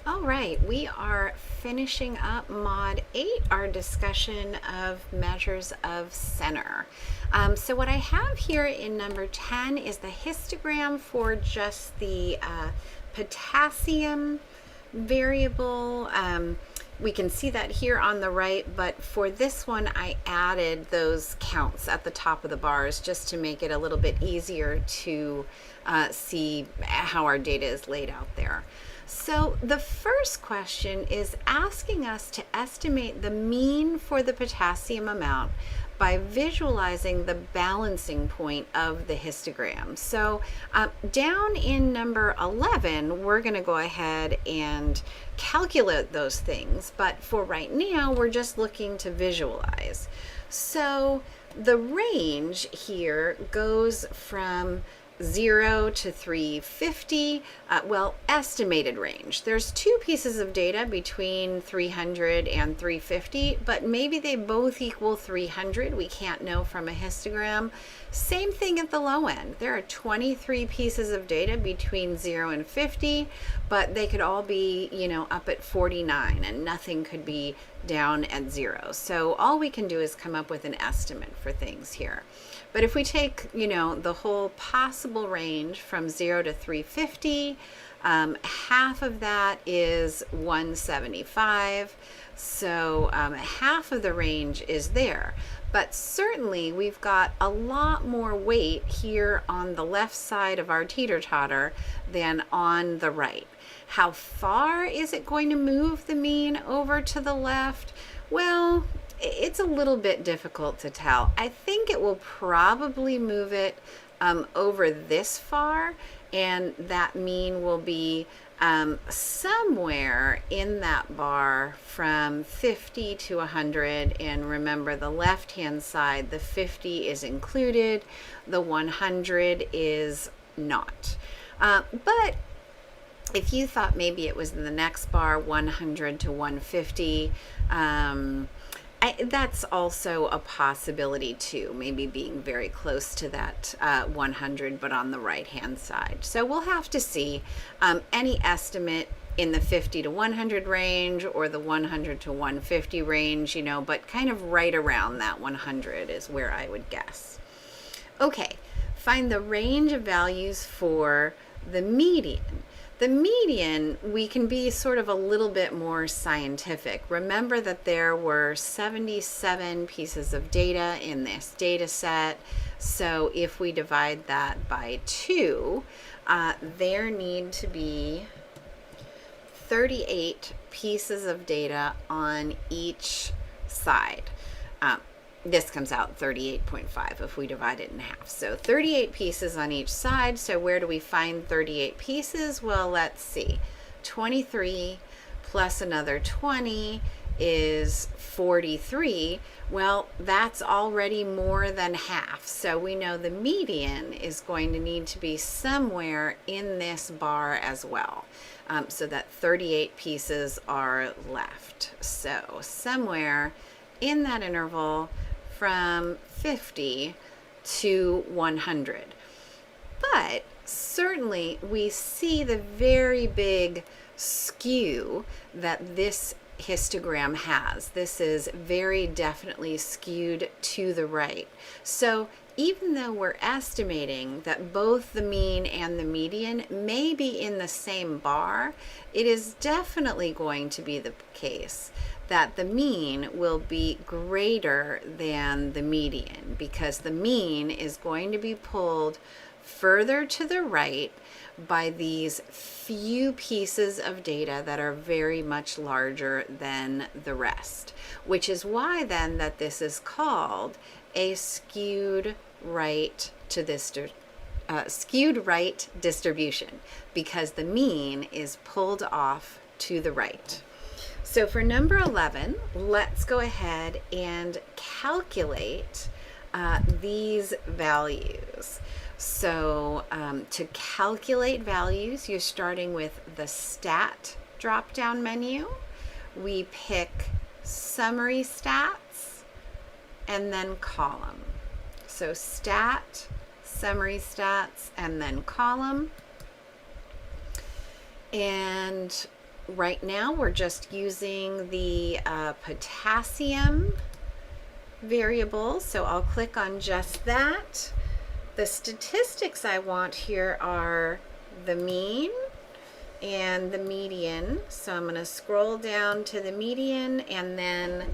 All right, we are finishing up Mod 8, our discussion of measures of center. So what I have here in number 10 is the histogram for just the potassium variable. We can see that here on the right, but for this one I added those counts at the top of the bars just to make it a little bit easier to see how our data is laid out there. So the first question is asking us to estimate the mean for the potassium amount by visualizing the balancing point of the histogram. So down in number 11, we're going to go ahead and calculate those things, but for right now, we're just looking to visualize. So the range here goes from 0 to 350, estimated range. There's two pieces of data between 300 and 350, but maybe they both equal 300. We can't know from a histogram. Same thing at the low end. There are 23 pieces of data between 0 and 50, but they could all be, up at 49, and nothing could be down at 0. So all we can do is come up with an estimate for things here. But if we take, the whole possible range from 0 to 350, half of that is 175. So half of the range is there. But certainly we've got a lot more weight here on the left side of our teeter-totter than on the right. How far is it going to move the mean over to the left? Well, it's a little bit difficult to tell. I think it will probably move it over this far, and that mean will be somewhere in that bar from 50 to 100. And remember, the left-hand side, the 50 is included, the 100 is not. But if you thought maybe it was in the next bar, 100 to 150, that's also a possibility too, maybe being very close to that 100, but on the right-hand side. So we'll have to see any estimate in the 50 to 100 range or the 100 to 150 range, but kind of right around that 100 is where I would guess. Okay, find the range of values for the median. The median, we can be sort of a little bit more scientific. Remember that there were 77 pieces of data in this data set. So if we divide that by 2, there need to be 38 pieces of data on each side. This comes out 38.5 if we divide it in half. So 38 pieces on each side. So where do we find 38 pieces? Well, let's see. 23 plus another 20 is 43. Well, that's already more than half. So we know the median is going to need to be somewhere in this bar as well. So that 38 pieces are left. So somewhere in that interval from 50 to 100. But certainly we see the very big skew that this histogram has. This is very definitely skewed to the right. So even though we're estimating that both the mean and the median may be in the same bar, it is definitely going to be the case that the mean will be greater than the median, because the mean is going to be pulled further to the right by these few pieces of data that are very much larger than the rest, which is why then that this is called a skewed right distribution, because the mean is pulled off to the right. So for number 11, let's go ahead and calculate these values. So to calculate values, you're starting with the stat drop-down menu. We pick summary stats and then column. So stat, summary stats, and then column. And right now we're just using the potassium variable, so I'll click on just that. The statistics I want here are the mean and the median. So I'm going to scroll down to the median and then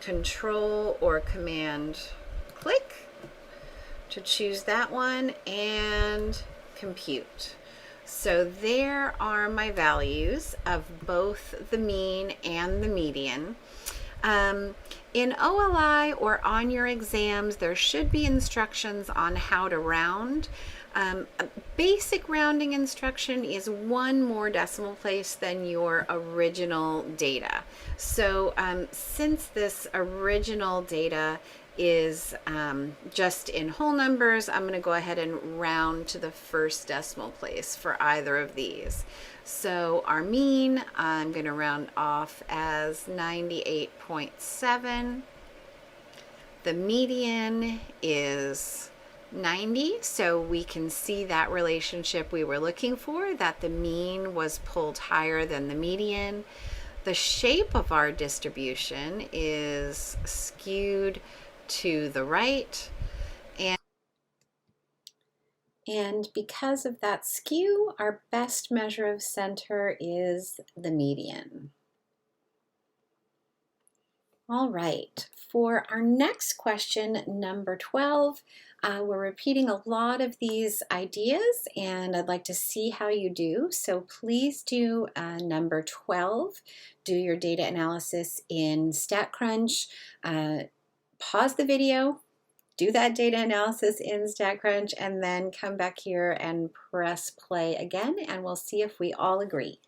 control or command click to choose that one and compute. So there are my values of both the mean and the median. In OLI or on your exams, there should be instructions on how to round. A basic rounding instruction is one more decimal place than your original data. So since this original data is just in whole numbers, I'm going to go ahead and round to the first decimal place for either of these. So our mean, I'm going to round off as 98.7. The median is 90, so we can see that relationship we were looking for, that the mean was pulled higher than the median. The shape of our distribution is skewed to the right, and because of that skew, our best measure of center is the median. All right, for our next question, number 12, we're repeating a lot of these ideas and I'd like to see how you do. So please do number 12, do your data analysis in StatCrunch. Pause the video, do that data analysis in StatCrunch, and then come back here and press play again, and we'll see if we all agree.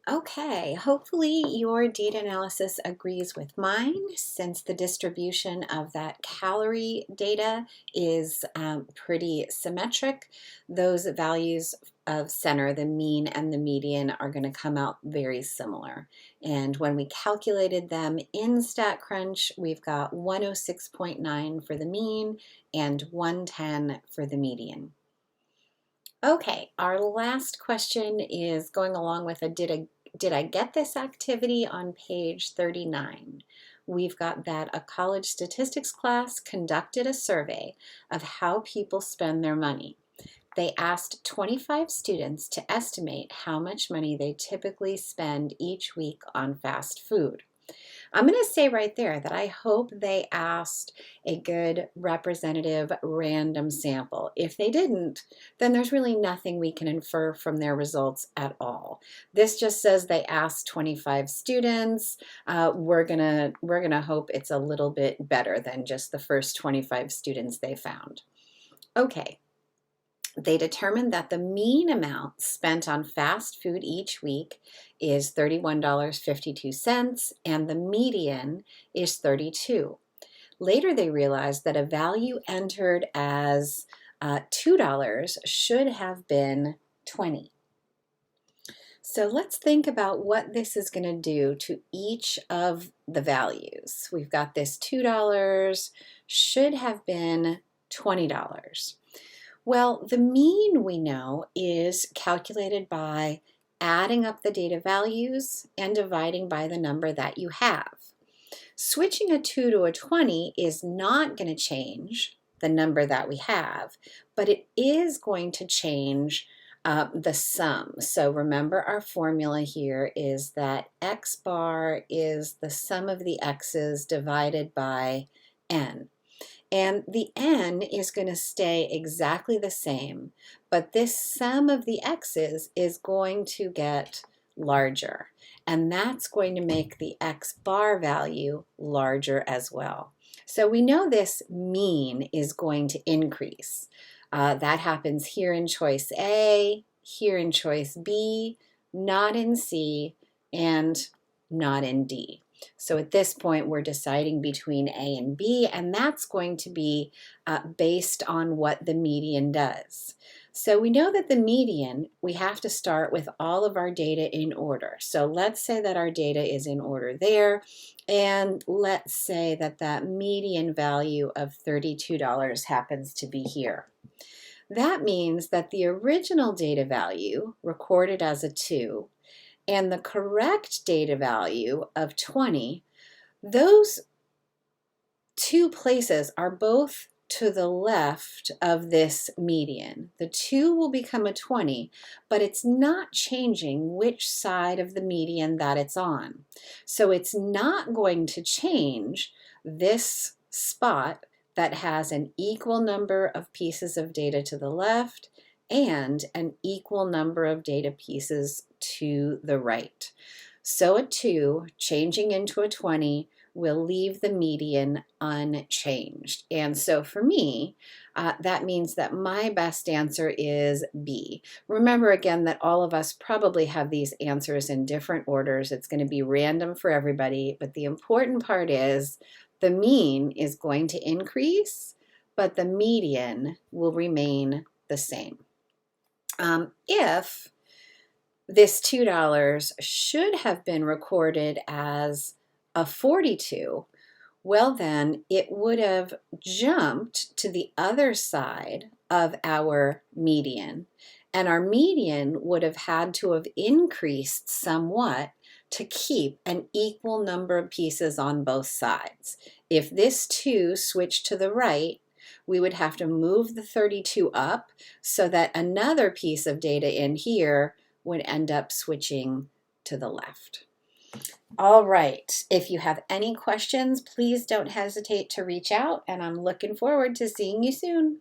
Okay, hopefully your data analysis agrees with mine, since the distribution of that calorie data is pretty symmetric. Those values of center, the mean and the median, are going to come out very similar. And when we calculated them in StatCrunch, we've got 106.9 for the mean and 110 for the median. Okay, our last question is going along with a did I get this activity on page 39. We've got that a college statistics class conducted a survey of how people spend their money. They asked 25 students to estimate how much money they typically spend each week on fast food. I'm going to say right there that I hope they asked a good representative random sample. If they didn't, then there's really nothing we can infer from their results at all. This just says they asked 25 students. We're gonna hope it's a little bit better than just the first 25 students they found. Okay. They determined that the mean amount spent on fast food each week is $31.52 and the median is $32. Later they realized that a value entered as $2 should have been $20. So let's think about what this is going to do to each of the values. We've got this $2 should have been $20. Well, the mean, we know, is calculated by adding up the data values and dividing by the number that you have. Switching a 2 to a 20 is not going to change the number that we have, but it is going to change the sum. So remember, our formula here is that x bar is the sum of the x's divided by n. And the n is going to stay exactly the same, but this sum of the x's is going to get larger, and that's going to make the x bar value larger as well. So we know this mean is going to increase. That happens here in choice A, here in choice B, not in C, and not in D. So at this point, we're deciding between A and B, and that's going to be based on what the median does. So we know that the median, we have to start with all of our data in order. So let's say that our data is in order there, and let's say that that median value of $32 happens to be here. That means that the original data value, recorded as a 2, and the correct data value of 20, those two places are both to the left of this median. The 2 will become a 20, but it's not changing which side of the median that it's on. So it's not going to change this spot that has an equal number of pieces of data to the left and an equal number of data pieces to the right. So a 2 changing into a 20 will leave the median unchanged. And so for me, that means that my best answer is B. Remember again that all of us probably have these answers in different orders. It's going to be random for everybody, but the important part is the mean is going to increase, but the median will remain the same. If this $2 should have been recorded as a 42, well then it would have jumped to the other side of our median, and our median would have had to have increased somewhat to keep an equal number of pieces on both sides. If this 2 switched to the right, we would have to move the 32 up so that another piece of data in here would end up switching to the left. All right, if you have any questions, please don't hesitate to reach out, and I'm looking forward to seeing you soon.